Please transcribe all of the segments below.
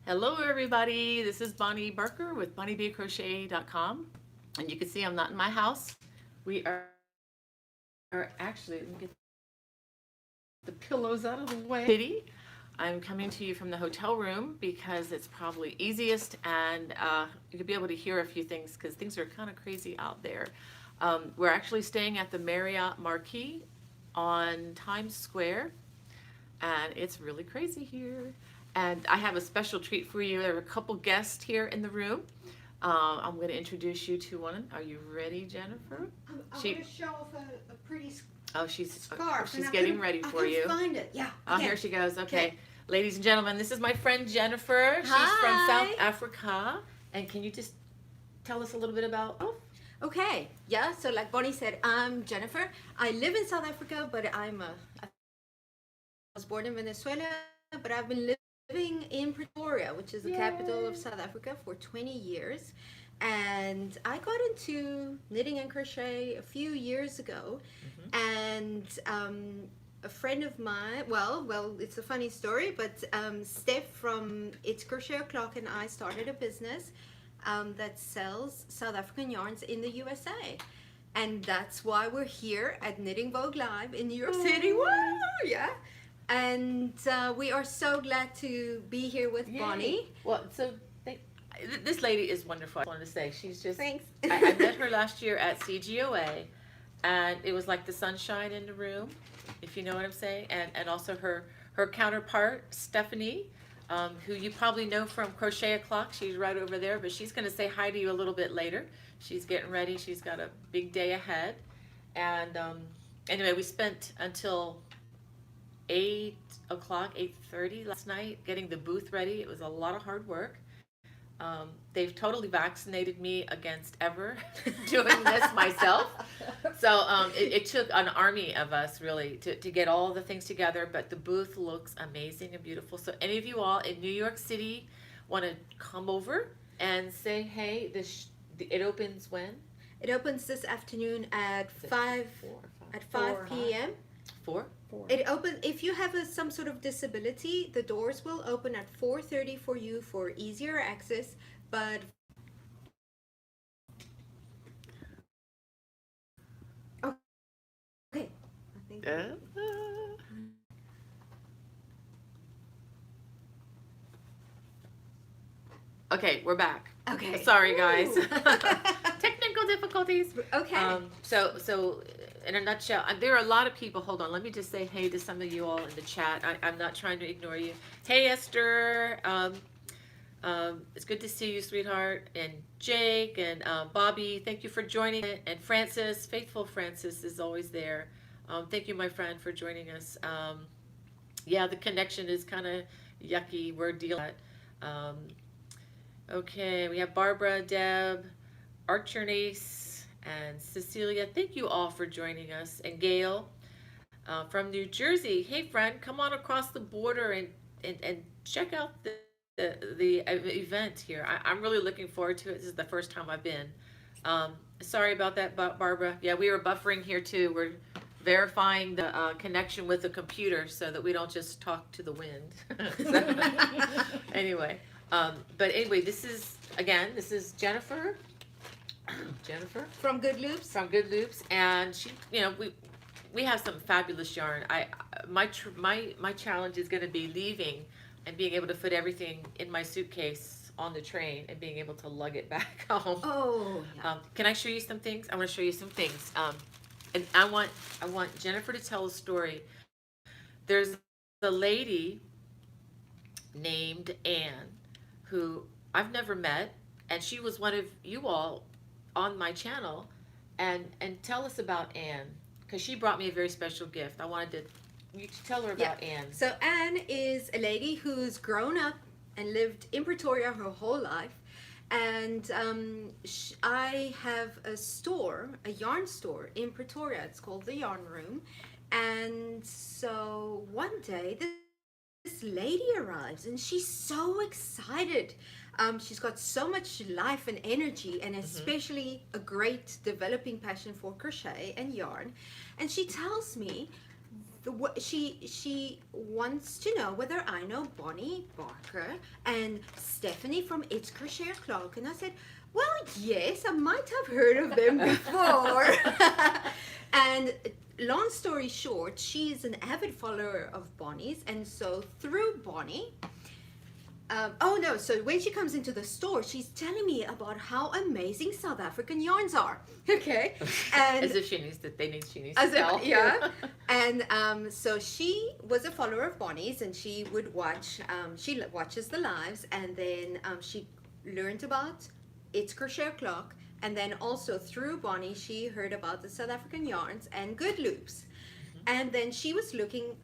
Hello everybody, this is Bonnie Barker with BonnieBCrochet.com, and you can see I'm not in my house. We are actually, let me get the pillows out of the way. I'm coming to you from the hotel room because it's probably easiest, and you'll be able to hear a few things because things are kind of crazy out there. We're actually staying at the Marriott Marquis on Times Square, and it's really crazy here. And I have a special treat for you. There are a couple guests here in the room. I'm going to introduce you to one. Are you ready, Jennifer? I'm going to show off a pretty scarf. She's and getting ready for you. I can find it. Yeah. Oh, here she goes. Okay. Ladies and gentlemen, this is my friend Jennifer. She's from South Africa. And can you just tell us a little bit about... Oh. Okay. Yeah. So like Bonnie said, I'm Jennifer. I live in South Africa, but I was born in Venezuela, but I've been living in Pretoria, which is the capital of South Africa, for 20 years. And I got into knitting and crochet a few years ago. And a friend of mine, well, it's a funny story, but Steph from It's Crochet O'Clock and I started a business that sells South African yarns in the USA. And that's why we're here at Knitting Vogue Live in New York City. Woo! Yeah. And we are so glad to be here with Bonnie. Well, so this lady is wonderful. I wanted to say she's just... Thanks. I met her last year at CGOA, and it was like the sunshine in the room, if you know what I'm saying. And also her counterpart, Stephanie, who you probably know from Crochet O'Clock. She's right over there, but she's going to say hi to you a little bit later. She's getting ready. She's got a big day ahead. And anyway, we spent until 8 o'clock, 8:30 last night getting the booth ready. It was a lot of hard work. They've totally vaccinated me against ever doing this myself. So it took an army of us really to get all the things together, but the booth looks amazing and beautiful. So any of you all in New York City want to come over and say, hey, it opens when? It opens this afternoon at 5 p.m. 4? It opens if you have some sort of disability. The doors will open at 4:30 for you for easier access, but okay. I think Okay, we're back. Okay. Sorry, guys. Technical difficulties. Okay. So in a nutshell, there are a lot of people. Hold on, let me just say hey to some of you all in the chat. I'm not trying to ignore you. Hey, Esther. It's good to see you, sweetheart. And Jake and Bobby, thank you for joining. And Francis, faithful Francis, is always there. Thank you, my friend, for joining us. Yeah, the connection is kind of yucky. We're dealing with that. Okay, we have Barbara, Deb, Archernace, and Cecilia. Thank you all for joining us. And Gail from New Jersey. Hey, friend, come on across the border and check out the event here. I'm really looking forward to it. This is the first time I've been. Sorry about that, Barbara. Yeah, we were buffering here too. We're verifying the connection with the computer so that we don't just talk to the wind. Anyway. But anyway, this is Jennifer. Jennifer From Good Loops. From Good Loops, and she, we have some fabulous yarn. My challenge is going to be leaving and being able to fit everything in my suitcase on the train and being able to lug it back home. Oh. Yeah. Can I show you some things? I want to show you some things. And I want Jennifer to tell a story. There's a lady named Anne who I've never met, and she was one of you all on my channel, and tell us about Anne, because she brought me a very special gift. I wanted you to tell her about Anne. So Anne is a lady who's grown up and lived in Pretoria her whole life, and I have a yarn store in Pretoria. It's called the Yarn Room, and so one day this lady arrives and she's so excited. She's got so much life and energy, and especially a great developing passion for crochet and yarn. And she tells me She wants to know whether I know Bonnie Barker and Stephanie from It's Crochet Clock, and I said, well, yes, I might have heard of them before. And long story short, she is an avid follower of Bonnie's, and so through Bonnie. So when she comes into the store, she's telling me about how amazing South African yarns are. Okay, and As if she needs to tell. yeah. And so she was a follower of Bonnie's, and she would watch. She watches the lives, and then she learned about It's Crochet Clock, and then also through Bonnie, she heard about the South African yarns and good loops, and then she was looking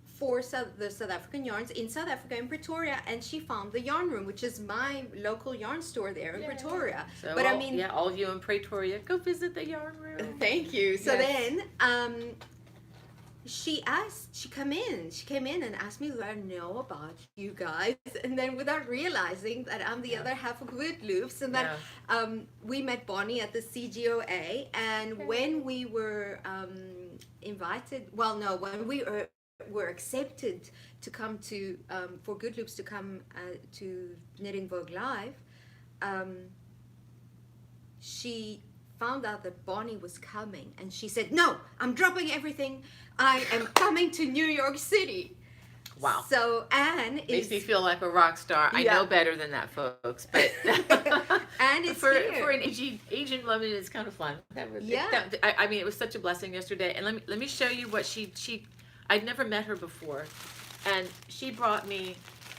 for the South African yarns in South Africa, in Pretoria, and she found the Yarn Room, which is my local yarn store there in Pretoria. So but I mean, all of you in Pretoria, go visit the Yarn Room. Thank you. So Yes. then, she came in and asked me, do I know about you guys? And then without realizing that I'm the other half of Good Loops, and that we met Bonnie at the CGOA, and when we were when we were accepted to come to for Good Loops to come to Knitting Vogue Live, she found out that Bonnie was coming, and she said, no, I'm dropping everything, I am coming to New York City. Wow. So Anne Makes me feel like a rock star. I know better than that, folks. But and it's for here. an Asian woman, it's kind of fun. Yeah. I mean, it was such a blessing yesterday. And let me show you what she I'd never met her before, and she brought me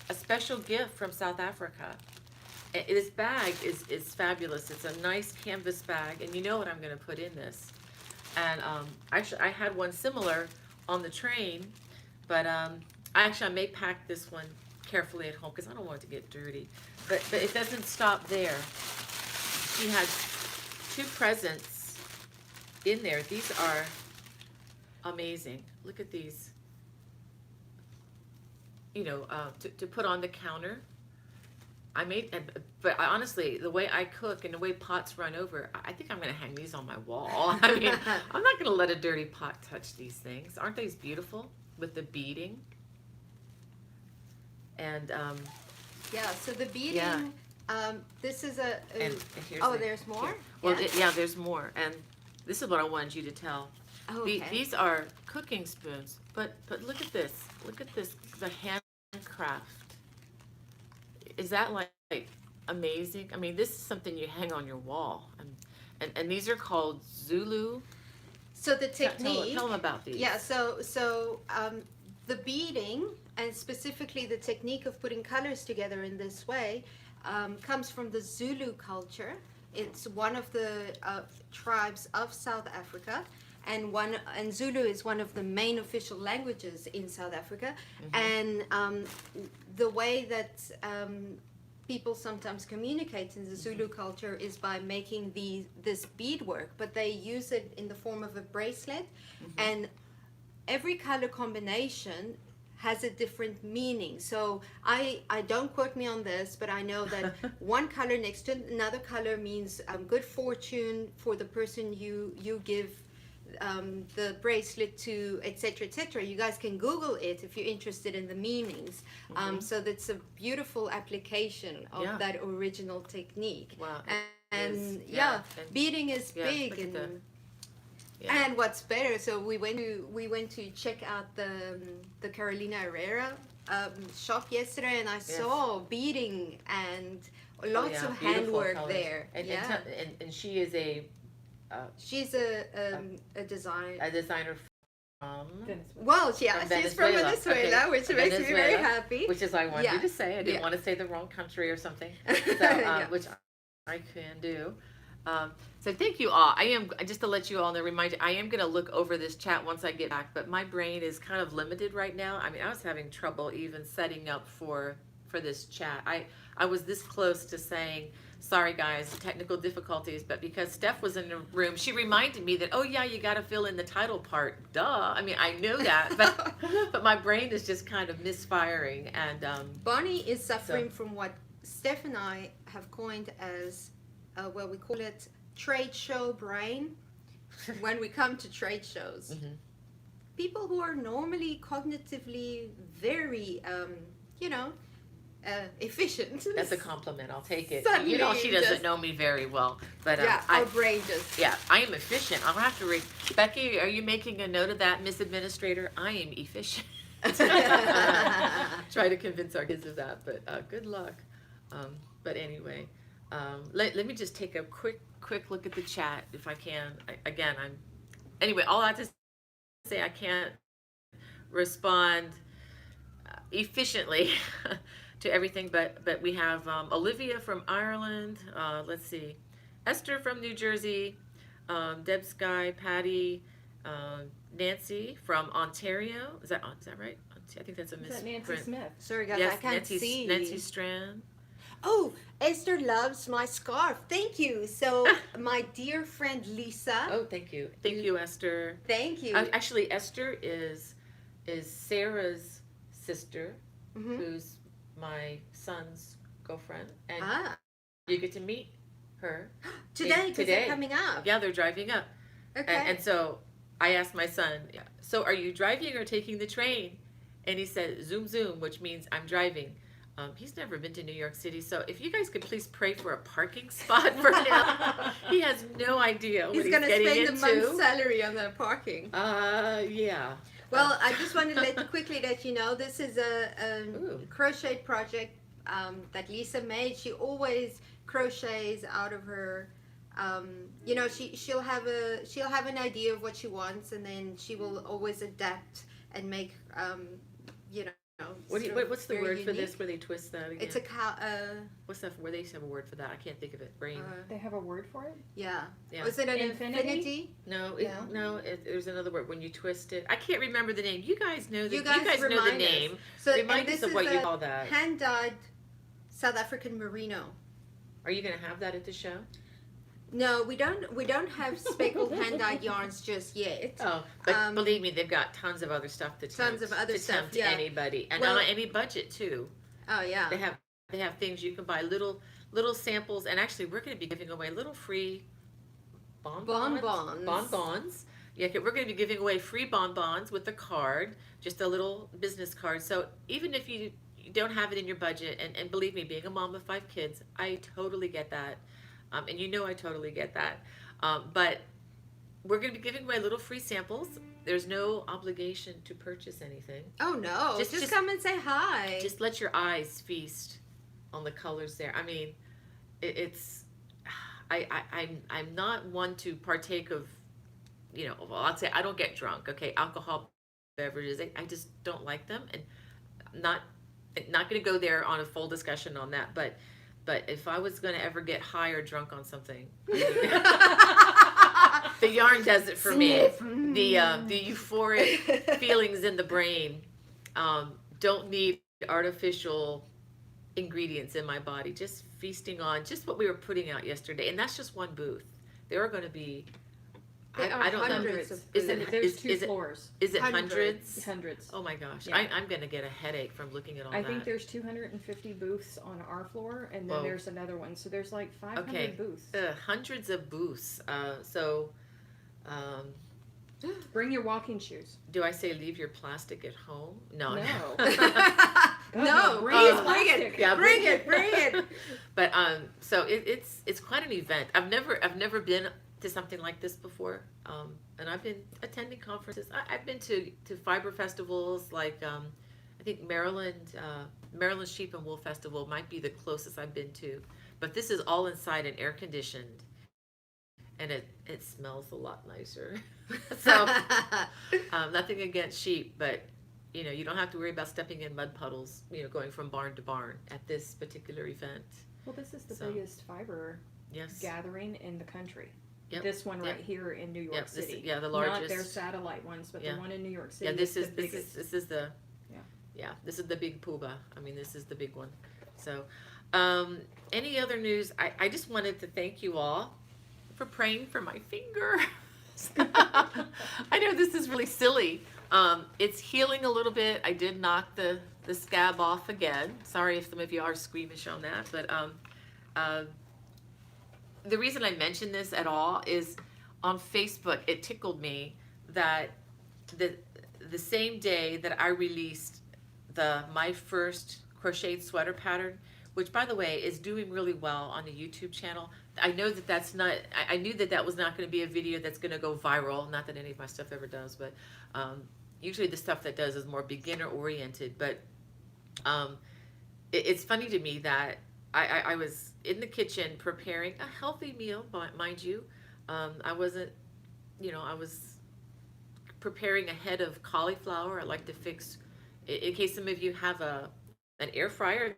a special gift from South Africa. This bag is fabulous. It's a nice canvas bag, and you know what I'm going to put in this. And actually, I had one similar on the train, but I may pack this one carefully at home because I don't want it to get dirty. But it doesn't stop there. She has 2 presents in there. These are amazing. Look at these. You know, to put on the counter. But honestly, the way I cook and the way pots run over, I think I'm going to hang these on my wall. I mean, I'm not going to let a dirty pot touch these things. Aren't these beautiful with the beading? And so the beading. This is and here's there's more. Here. Well, there's more, and this is what I wanted you to tell. Oh, okay. These are cooking spoons, but look at this. Look at this, the handcraft. Is that like amazing? I mean, this is something you hang on your wall, and these are called Zulu. So the technique. Tell them about these. Yeah. So the beading, and specifically the technique of putting colors together in this way, comes from the Zulu culture. It's one of the tribes of South Africa. And Zulu is one of the main official languages in South Africa. And the way that people sometimes communicate in the Zulu culture is by making this beadwork, but they use it in the form of a bracelet. And every color combination has a different meaning. So I don't quote me on this, but I know that one color next to another color means good fortune for the person you give the bracelet to, etc., etc. You guys can Google it if you're interested in the meanings. So that's a beautiful application of that original technique. Wow. And beading is big, and what's better, so we went to check out the Carolina Herrera shop yesterday, and I saw beading and lots of handwork there. And she is she's a designer. A designer from she's from Venezuela, which makes me very happy. Which is why I wanted you to say. I didn't want to say the wrong country or something. So, which I can do. So thank you all. I am, just to let you all know, remind you, I am going to look over this chat once I get back, but my brain is kind of limited right now. I mean, I was having trouble even setting up for this chat. I was this close to saying, sorry guys, technical difficulties, but because Steph was in the room, she reminded me that, oh yeah, you got to fill in the title part. Duh. I mean, I know that, but my brain is just kind of misfiring. And Bonnie is suffering from what Steph and I have coined as, we call it trade show brain when we come to trade shows. people who are normally cognitively very, efficient. That's a compliment. I'll take it. Suddenly You know, she doesn't just- know me very well, but Yeah, I, outrageous. yeah, I am efficient. I'll have to Becky, are you making a note of that, Miss Administrator? I am efficient. Try to convince our kids of that, but good luck. But anyway, let me just take a quick look at the chat if I can. Anyway, all I have to say, I can't respond efficiently to everything, but we have Olivia from Ireland. Let's see, Esther from New Jersey, Deb Sky, Patty, Nancy from Ontario. Is that right? I think that's a Is Miss that Nancy Brent. Smith? Sorry guys, Yes, I can't see. Nancy Strand. Oh, Esther loves my scarf. Thank you. So my dear friend Lisa. Oh, thank you, Esther. Thank you. Actually, Esther is Sarah's sister, Mhm. who's my son's girlfriend, and Ah, you get to meet her today because today. they're coming up. Yeah, they're driving up. Okay. And so I asked my son, so are you driving or taking the train? And he said, zoom, zoom, which means I'm driving. He's never been to New York City, so if you guys could please pray for a parking spot for him. He has no idea what He's he's gonna getting spend into. a month's salary on the parking. Yeah. Well, I just wanted to quickly let you know this is a Ooh. crochet project that Lisa made. She always crochets out of her. She'll have an idea of what she wants, and then she will always adapt and make. What's the very word for unique. this where they twist that again? It's a cow. What's that? Where they have a word for that? I can't think of it. Brain. They have a word for it? Yeah. Yeah. Was it an Infinity? infinity? No, No. there's another word when you twist it. I can't remember the name. You guys know the You guys know the remind us. name. So Remind and us this of is what you a call that. hand-dyed South African merino. Are you going to have that at the show? No, we don't have speckled hand-dyed yarns just yet. Oh, but believe me, they've got tons of other stuff to tempt, Tons of other stuff, tempt yeah. anybody, and Well- on any budget too. Oh yeah. They have things you can buy, little samples, and actually we're going to be giving away little free Bonbons. Bonbons. Yeah, we're going to be giving away free bonbons with a card, just a little business card. So even if you don't have it in your budget, and believe me, being a mom of 5 kids, I totally get that. And you know I totally get that. But we're going to be giving away little free samples. There's no obligation to purchase anything. Oh no! Just come and say hi. Just let your eyes feast on the colors there. I mean, I'm not one to partake of, well, I'd say I don't get drunk, okay? Alcohol beverages, I just don't like them. And I'm not going to go there on a full discussion on that, but if I was going to ever get high or drunk on something, the yarn does it for me. The euphoric feelings in the brain don't need artificial ingredients in my body. Just feasting on just what we were putting out yesterday, and that's just one booth. There are going to be, I don't know. hundreds of Is And it there's is, two is it floors. is it Hundreds. hundreds? Hundreds. Oh my gosh, Yeah. I'm going to get a headache from looking at all I that. think there's 250 booths on our floor, and then Whoa. there's another one. So there's like 500 Okay. booths. Hundreds of booths. So. Bring your walking shoes. Do I say leave your plastic at home? No. No. No, bring please your bring it. plastic. Yeah, Bring it. But so it's quite an event. I've never been to something like this before. And I've been attending conferences. I've been to fiber festivals like I think Maryland Sheep and Wool Festival might be the closest I've been to. But this is all inside and air conditioned. And it smells a lot nicer. So nothing against sheep, but you don't have to worry about stepping in mud puddles, going from barn to barn at this particular event. Well, this is the So. biggest fiber Yes. gathering in the country. Yep. This one right Yep. here in New York Yep, this- City. yeah, the Not largest. their satellite ones, but Yeah. the one in New York City. Yeah, this is the this biggest. is the Yeah. this is the big poobah. I mean, this is the big one. So, any other news? I just wanted to thank you all for praying for my finger. I know this is really silly. It's healing a little bit. I did knock the scab off again. Sorry if some of you are squeamish on that, but the reason I mention this at all is on Facebook. It tickled me that the same day that I released my first crocheted sweater pattern, which by the way is doing really well on the YouTube channel. I know that that's not, I knew that that was not going to be a video that's going to go viral. Not that any of my stuff ever does, but usually the stuff that does is more beginner oriented. But it's funny to me that I was in the kitchen preparing a healthy meal, mind you. I wasn't, I was preparing a head of cauliflower. I like to fix, in case some of you have an air fryer,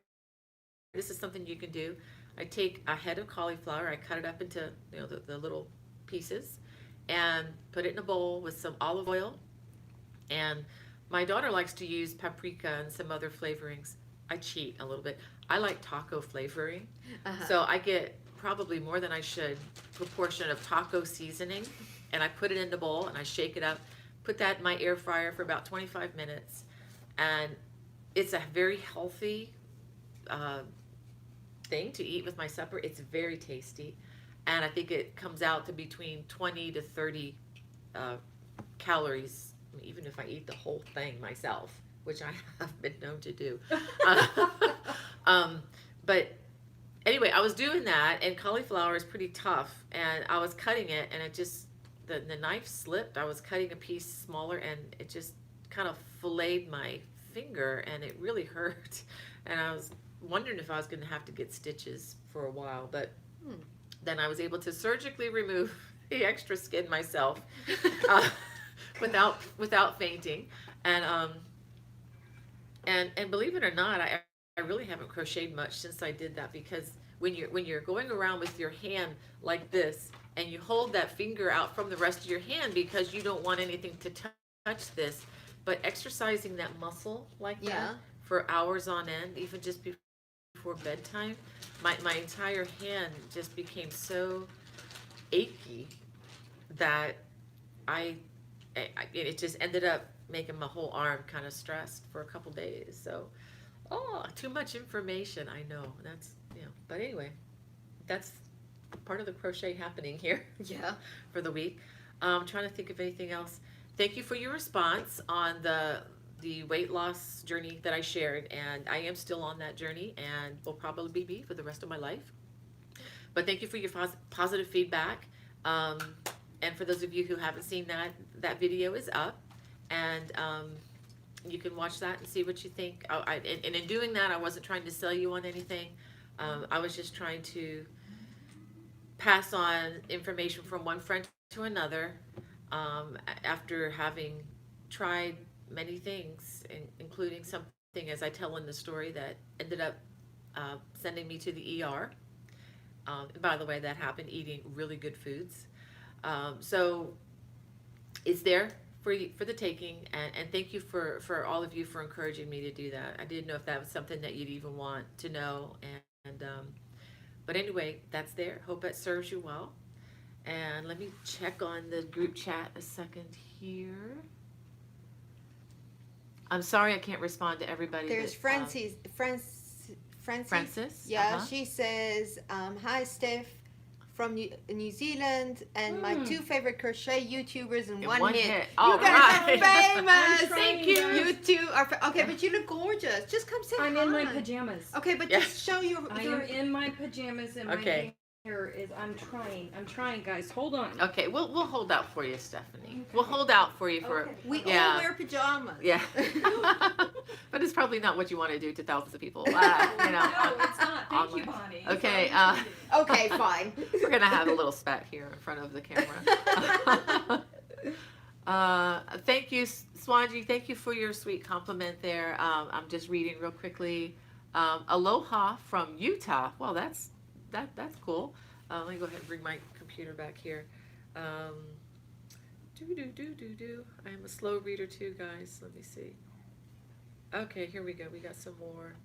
this is something you can do. I take a head of cauliflower, I cut it up into the little pieces, and put it in a bowl with some olive oil. And my daughter likes to use paprika and some other flavorings. I cheat a little bit. I like taco flavoring, so I get probably more than I should proportion of taco seasoning, and I put it in the bowl and I shake it up, put that in my air fryer for about 25 minutes, and it's a very healthy thing to eat with my supper. It's very tasty, and I think it comes out to between 20 to 30 calories, even if I eat the whole thing myself, which I have been known to do. But anyway, I was doing that, and cauliflower is pretty tough, and I was cutting it, and it just, the knife slipped. I was cutting a piece smaller, and it just kind of filleted my finger, and it really hurt. And I was wondering if I was going to have to get stitches for a while, but then I was able to surgically remove the extra skin myself without fainting. And believe it or not, I really haven't crocheted much since I did that, because when you're going around with your hand like this, and you hold that finger out from the rest of your hand because you don't want anything to touch this, but exercising that muscle like that for hours on end, even just before bedtime, my entire hand just became so achy that it just ended up making my whole arm kind of stressed for a couple days. So, too much information. I know that's, but anyway, that's part of the crochet happening here. Yeah. For the week. I'm trying to think of anything else. Thank you for your response on the weight loss journey that I shared, and I am still on that journey, and will probably be for the rest of my life. But thank you for your positive feedback. And for those of you who haven't seen that video is up, and you can watch that and see what you think. And in doing that, I wasn't trying to sell you on anything. I was just trying to pass on information from one friend to another, after having tried many things, including something, as I tell in the story, that ended up sending me to the ER. By the way, that happened eating really good foods. So it's there for the taking, and thank you for all of you for encouraging me to do that. I didn't know if that was something that you'd even want to know, but anyway, that's there. Hope it serves you well. And let me check on the group chat a second here. I'm sorry I can't respond to everybody. There's Francis. Francis? Yeah, she says, hi, Steph, from New Zealand, and my two favorite crochet YouTubers in one hit. Oh, you guys are famous. Thank you. You two are okay, but you look gorgeous. Just come say hi. I'm in my pajamas. Okay, but just show your. I am in my pajamas, and my hair is. I'm trying, guys. Hold on. Okay, we'll hold out for you, Stephanie. Okay. We'll hold out for you for. Okay. We all wear pajamas. Yeah. But it's probably not what you want to do to thousands of people. No, it's not. Thank you, Bonnie. Okay. Okay, fine. We're gonna have a little spat here in front of the camera. Thank you, Swanji. Thank you for your sweet compliment there. I'm just reading real quickly. Aloha from Utah. Well, that's cool. Let me go ahead and bring my computer back here. I am a slow reader too, guys. Let me see. Okay, here we go. We got some more.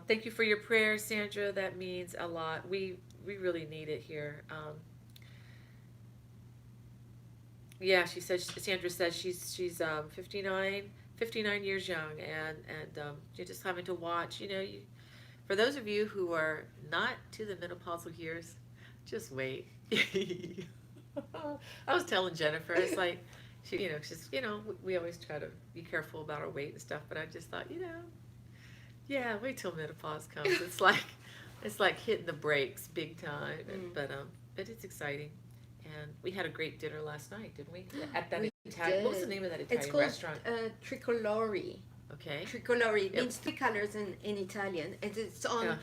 Thank you for your prayers, Sandra. That means a lot. We really need it here. Yeah, Sandra says she's 59 years young, and you're just having to watch. For those of you who are not to the menopausal years, just wait. I was telling Jennifer, it's like she, she's, we always try to be careful about our weight and stuff, but I just thought, yeah, wait till menopause comes. It's like hitting the brakes big time, but it's exciting. And we had a great dinner last night, didn't we? At that We Italian, what was the did. name of that It's Italian called restaurant? Tricolori. Okay. Tricolori Yep. means three colors in Italian. And it's on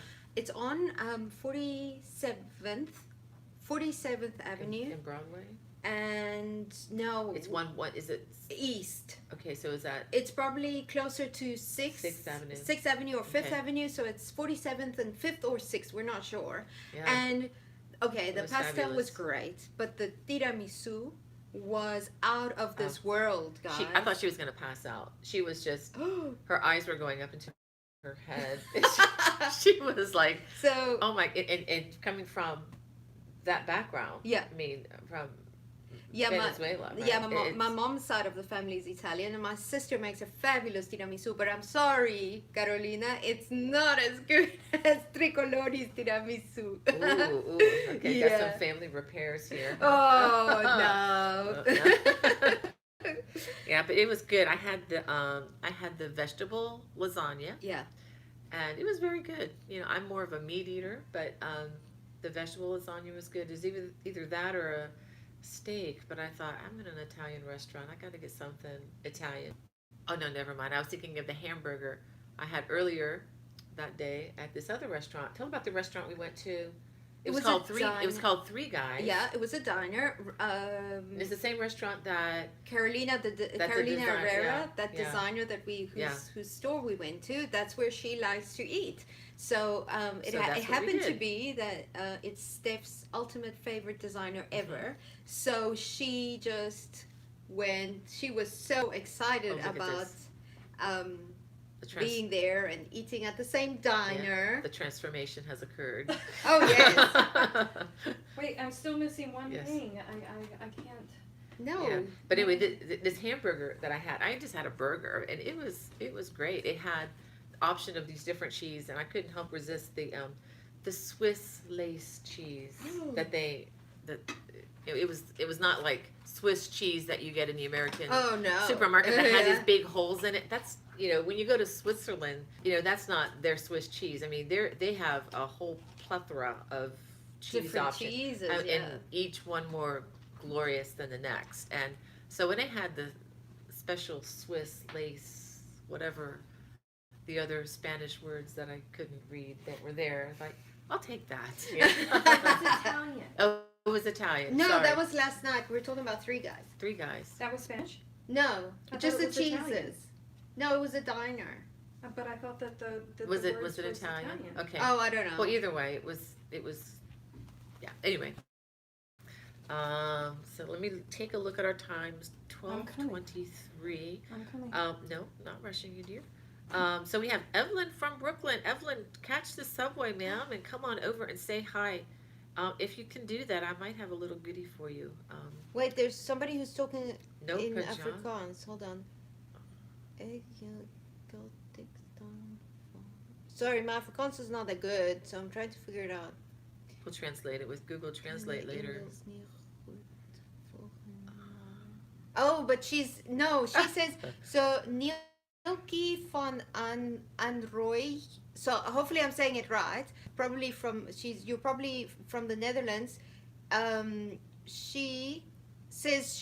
47th Avenue. In Broadway? And no, It's what is it? east. Okay, so is that It's probably closer to 6th Avenue? 6th Avenue or 5th Okay. Avenue, so it's 47th and 5th or 6th, we're not sure. Yeah. And okay, It the was pasta fabulous. was great, but the tiramisu was out of this world, guys. I thought she was going to pass out. She was just, her eyes were going up into her head. She was like, So oh my, and coming from that background. Yeah. I mean, from yeah, Venezuela. Right? yeah, my mom's side of the family is Italian, and my sister makes a fabulous tiramisu. But I'm sorry, Carolina, it's not as good as Tricolori's tiramisu. Ooh, okay, got some family repairs here. Oh no. Yeah, but it was good. I had the vegetable lasagna, Yeah. and it was very good. I'm more of a meat eater, but the vegetable lasagna was good. It was either that or a steak, but I thought, I'm in an Italian restaurant. I got to get something Italian. Oh, no, never mind. I was thinking of the hamburger I had earlier that day at this other restaurant. Tell me about the restaurant we went to. It was called Three Guys. Yeah, it was a diner. It's the same restaurant that Carolina, That's Carolina the design- Herrera, yeah, that yeah. designer whose store we went to, that's where she likes to eat. So it So that's what we happened to did. be that it's Steph's ultimate favorite designer ever. So she just went. She was so excited look at about this. the being there and eating at the same diner. The transformation has occurred. Oh yes. Wait, I'm still missing one Yes. thing. I can't. No. Yeah. But anyway, this hamburger that I just had a burger, and it was great. It had the option of these different cheese, and I couldn't help resist the Swiss lace cheese it was not like Swiss cheese that you get in the American Oh no. supermarket that has Yeah. these big holes in it. That's when you go to Switzerland, that's not their Swiss cheese. I mean, they have a whole plethora of cheese Different options, cheeses, and yeah. each one more glorious than the next. And so when they had the special Swiss lace, whatever the other Spanish words that I couldn't read that were there, I was like, I'll take that. It's Italian. Oh, it was Italian. No, Sorry. that was last night. We were talking about Three Guys. Three Guys. That was Spanish? No, I just thought the it was cheeses. Italian. No, it was a diner. But I thought that Was the it words Italian? Okay. Oh, I don't know. Well, either way, it was. Yeah. Anyway. So let me take a look at our times. I'm coming. 12:23. I'm coming. No, not rushing you, dear. So we have Evelyn from Brooklyn. Evelyn, catch the subway, ma'am, and come on over and say hi. If you can do that, I might have a little goodie for you. Wait, there's somebody who's talking No, in Kajan. Afrikaans. Hold on. Sorry, my Afrikaans is not that good, so I'm trying to figure it out. We'll translate it with Google Translate later. Oh, but she says, so Nielke van Anrooy, so hopefully I'm saying it right, you're probably from the Netherlands. She says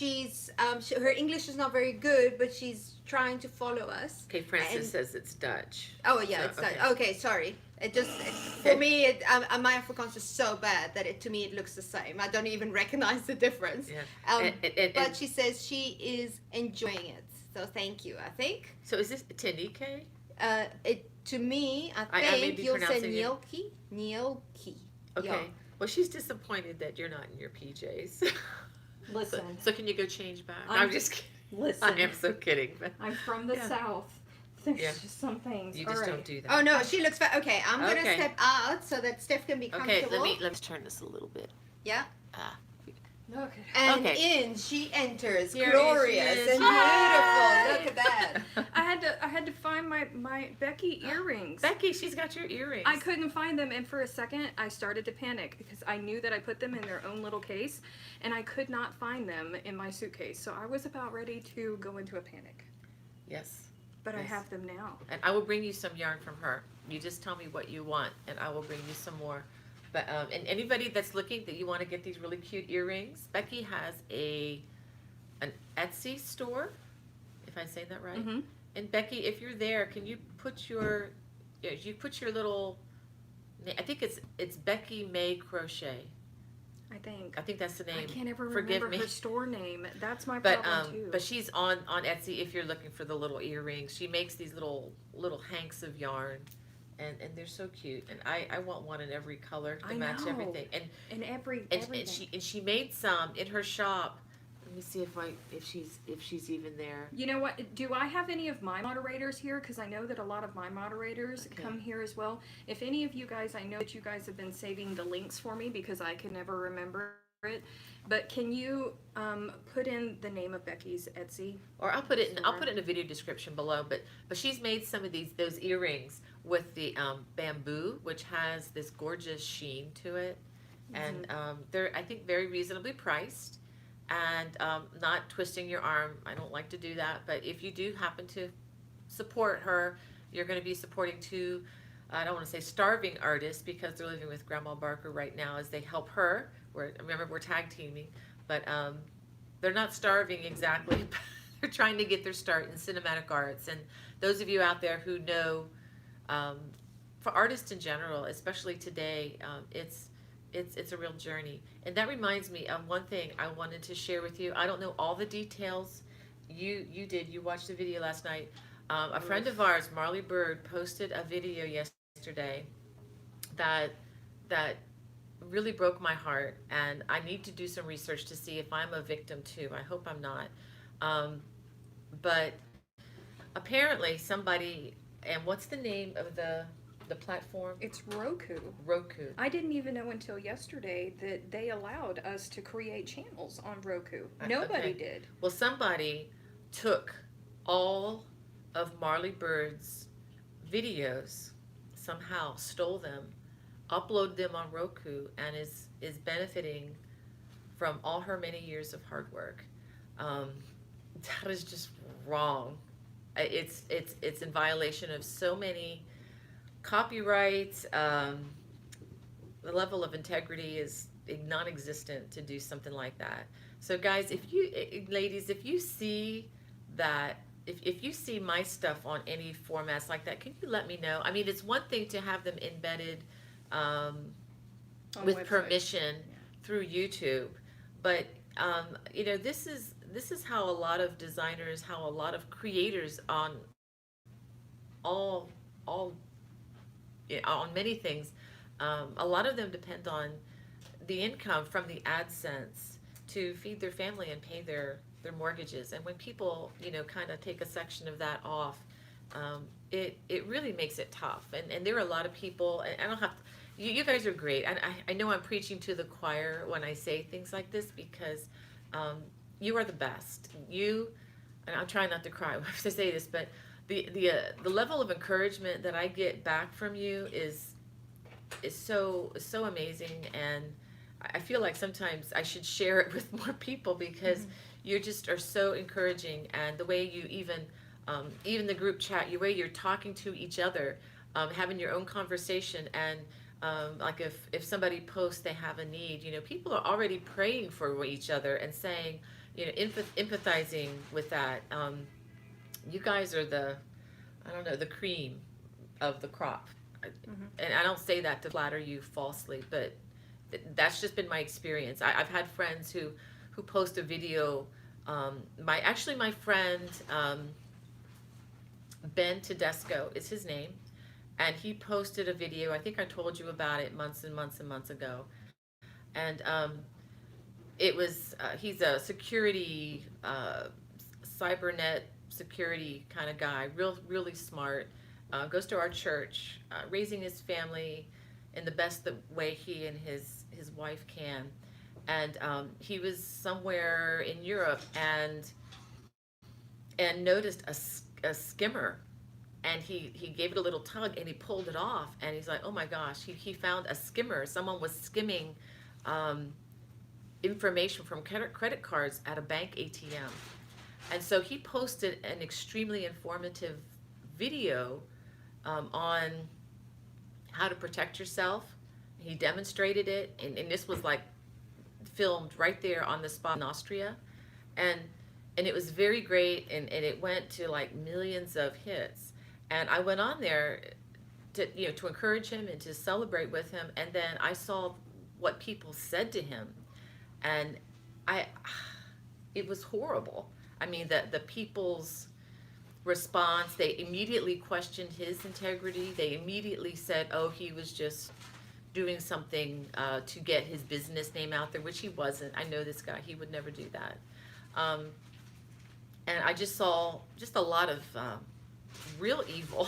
her English is not very good, but she's trying to follow us. Okay, Francis And- says it's Dutch. Oh yeah, So, it's okay. Dutch. Okay, sorry. It just for me, my Afrikaans is so bad that to me it looks the same. I don't even recognize the difference. Yeah. But she says she is enjoying it, so thank you. I think. So is this Tenike? To me, I may think be you'll say pronouncing it- Nielke. Okay. Yeah. Well, she's disappointed that you're not in your PJs. Listen. So can you go change back? I'm- I'm just kidding. Listen. I am so kidding. But I'm from the Yeah. South. There's Yeah. just some things. you All just right. don't do that. Oh no, she looks fine. Okay, I'm gonna Okay. step out so that Steph can be Okay, comfortable. let's turn this a little bit. Yeah. Look at And Okay. in she enters, Here glorious she is. and beautiful. Look at that. I had to find my Becky earrings. Becky, she's got your earrings. I couldn't find them, and for a second I started to panic because I knew that I put them in their own little case, and I could not find them in my suitcase. So I was about ready to go into a panic. Yes. But I Yes. have them now. And I will bring you some yarn from her. You just tell me what you want, and I will bring you some more. But and anybody that's looking that you want to get these really cute earrings, Becky has an Etsy store, if I'm saying that right. Mm-hmm. And Becky, if you're there, can you put your little, I think it's Becky May Crochet. I think that's the name. I can't ever Forgive remember me. her store name. That's my But problem too. but she's on Etsy if you're looking for the little earrings. She makes these little hanks of yarn, and they're so cute. And I want one in every color to I match know. everything. And everything. she made some in her shop. Let me see if she's even there. You know what? Do I have any of my moderators here? Because I know that a lot of my moderators Okay. come here as well. If any of you guys, I know that you guys have been saving the links for me because I can never remember it. But can you put in the name of Becky's Etsy? Or I'll put it in a video description below. But she's made some of those earrings with the bamboo, which has this gorgeous sheen to it, and they're, I think, very reasonably priced. And not twisting your arm. I don't like to do that, but if you do happen to support her, you're going to be supporting two, I don't want to say starving artists, because they're living with Grandma Barker right now as they help her. Remember, we're tag teaming, but they're not starving exactly. They're trying to get their start in cinematic arts. And those of you out there who know, for artists in general, especially today, it's a real journey. And that reminds me of one thing I wanted to share with you. I don't know all the details. You watched the video last night. A friend of ours, Marley Bird, posted a video yesterday that really broke my heart, and I need to do some research to see if I'm a victim too. I hope I'm not. But apparently somebody, and what's the name of the platform? It's Roku. Roku. I didn't even know until yesterday that they allowed us to create channels on Roku. Nobody Okay. did. Well, somebody took all of Marley Bird's videos, somehow stole them, uploaded them on Roku, and is benefiting from all her many years of hard work. That is just wrong. It's in violation of so many copyrights. The level of integrity is non-existent to do something like that. So guys, ladies, if you see that, if you see my stuff on any formats like that, can you let me know? I mean, it's one thing to have them embedded with websites. permission through YouTube, but this is how a lot of designers, how a lot of creators on on many things, a lot of them depend on the income from the AdSense to feed their family and pay their mortgages. And when people, kind of take a section of that off, it really makes it tough. And there are a lot of people, and I don't have to, you guys are great. And I know I'm preaching to the choir when I say things like this, because you are the best. And I'm trying not to cry when I say this, but the level of encouragement that I get back from you is so amazing. And I feel like sometimes I should share it with more people, because you just are so encouraging. And the way you even the group chat, the way you're talking to each other, having your own conversation, and like if somebody posts they have a need, people are already praying for each other and saying, empathizing with that. You guys are the cream of the crop. And I don't say that to flatter you falsely, but that's just been my experience. I've had friends who post a video. My friend Ben Tedesco is his name, and he posted a video. I think I told you about it months and months and months ago. And it was he's a security, cybernet security kind of guy, really smart. Goes to our church, raising his family in the best way he and his wife can. and he was somewhere in Europe and noticed a skimmer, and he gave it a little tug and he pulled it off, and he's like, oh my gosh, he found a skimmer. Someone was skimming information from credit cards at a bank ATM. And so he posted an extremely informative video on how to protect yourself. He demonstrated it, and this was like filmed right there on the spot in Austria. And it was very great, and it went to like millions of hits. And I went on there to encourage him and to celebrate with him. And then I saw what people said to him, and I it was horrible. I mean, the people's response, they immediately questioned his integrity. They immediately said, oh, he was just doing something to get his business name out there, which he wasn't. I know this guy, he would never do that. And I just saw just a lot of real evil.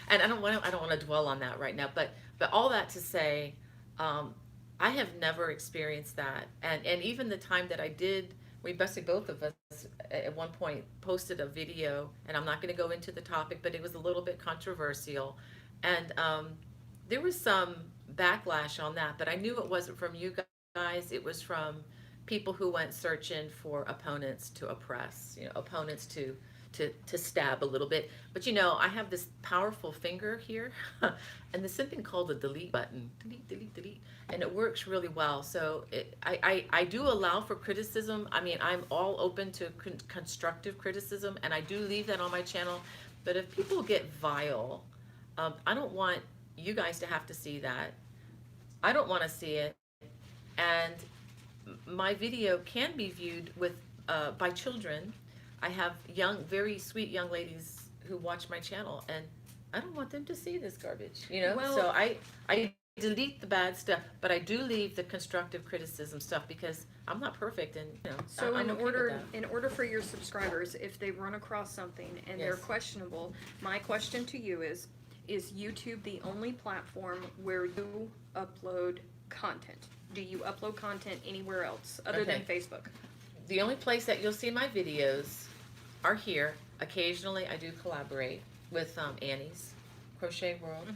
And I don't want to dwell on that right now, but all that to say, I have never experienced that. And even the time that I did, we basically both of us at one point posted a video, and I'm not going to go into the topic, but it was a little bit controversial. And there was some backlash on that, but I knew it wasn't from you guys. It was from people who went searching for opponents to oppress, opponents to stab a little bit. But I have this powerful finger here, and there's something called the delete button. Delete, delete, delete. And it works really well. So I do allow for criticism. I mean, I'm all open to constructive criticism, and I do leave that on my channel. But if people get vile, I don't want you guys to have to see that. I don't want to see it. And my video can be viewed by children. I have very sweet young ladies who watch my channel, and I don't want them to see this garbage, Well, so I delete the bad stuff, but I do leave the constructive criticism stuff because I'm not perfect, and So I'm okay with that. in order for your subscribers, if they run across something and they're Yes. questionable, my question to you is YouTube the only platform where you upload content? Do you upload content anywhere else other than Facebook? The only place that you'll see my videos are here. Occasionally I do collaborate with Annie's Crochet World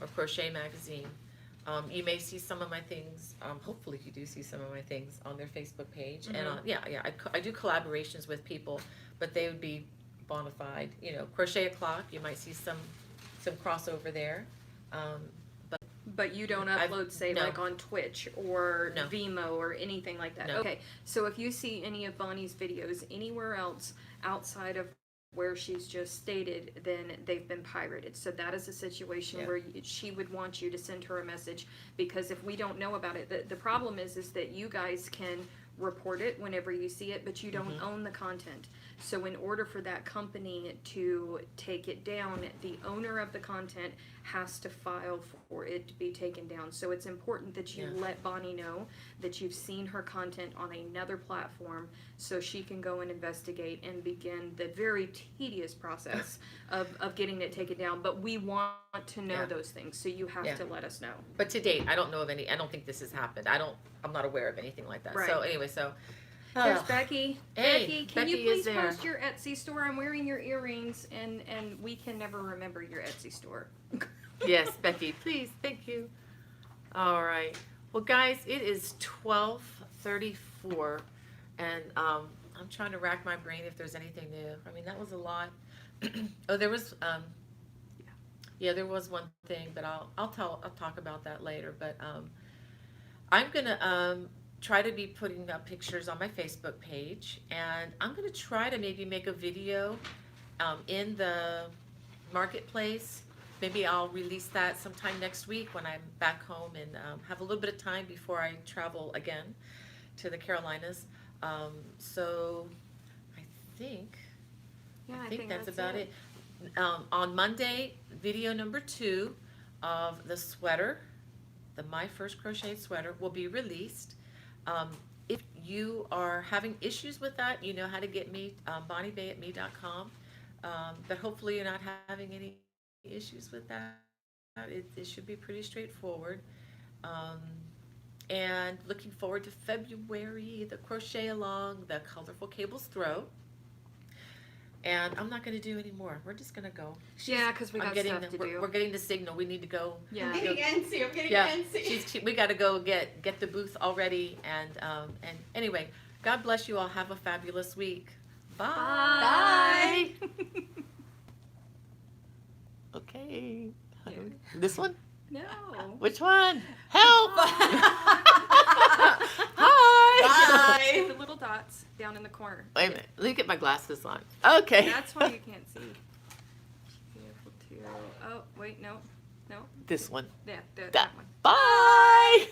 or Crochet Magazine. You may see some of my things, hopefully you do see some of my things on their Facebook page. And I do collaborations with people, but they would be bona fide. Crochet O'Clock, you might see some crossover there. But you don't upload, no. like on Twitch or No. Vimeo or anything like that? No. Okay, so if you see any of Bonnie's videos anywhere else outside of where she's just stated, then they've been pirated. So that is a situation where she would want you to send her a message, because if we don't know about it, the problem is that you guys can report it whenever you see it, but you don't own the content. So in order for that company to take it down, the owner of the content has to file for it to be taken down. So it's important that you let Bonnie know that you've seen her content on another platform, so she can go and investigate and begin the very tedious process of getting it taken down. But we want to know those things, so you have to let us know. But to date, I don't know of any. I don't think this has happened. I'm not aware of anything like that. Right. So anyway, There's Becky. Hey, Becky, can Becky you is please there. post your Etsy store? I'm wearing your earrings, and we can never remember your Etsy store. yes, Becky, please, thank you. All right. Well, guys, it is 12:34, and I'm trying to rack my brain if there's anything new. I mean, that was a lot. Oh, there was there was one thing, but I'll talk about that later. But I'm gonna try to be putting up pictures on my Facebook page, and I'm gonna try to maybe make a video in the marketplace. Maybe I'll release that sometime next week when I'm back home and have a little bit of time before I travel again to the Carolinas. So I think that's about it. On Monday, video number 2 of the sweater, the My First Crocheted Sweater, will be released. If you are having issues with that, you know how to get me, BonnieBay@me.com. But hopefully you're not having any issues with that. It should be pretty straightforward. And looking forward to February, the crochet along, the colorful cables throw. And I'm not going to do any more. We're just going to go. Yeah, because we got stuff to do. We're getting the signal. We need to go. Yeah. I'm getting antsy. I'm getting Yeah, antsy. we got to go get the booth all ready. And anyway, God bless you all. Have a fabulous week. Bye. Bye. Okay. Yeah. This one? No. Which one? Help! Hi. Bye. The little dots down in the corner. Wait a minute. Let me get my glasses on. Okay. That's why you can't see. Be able to. Oh, wait, no. This one. Yeah, that That. one. Bye.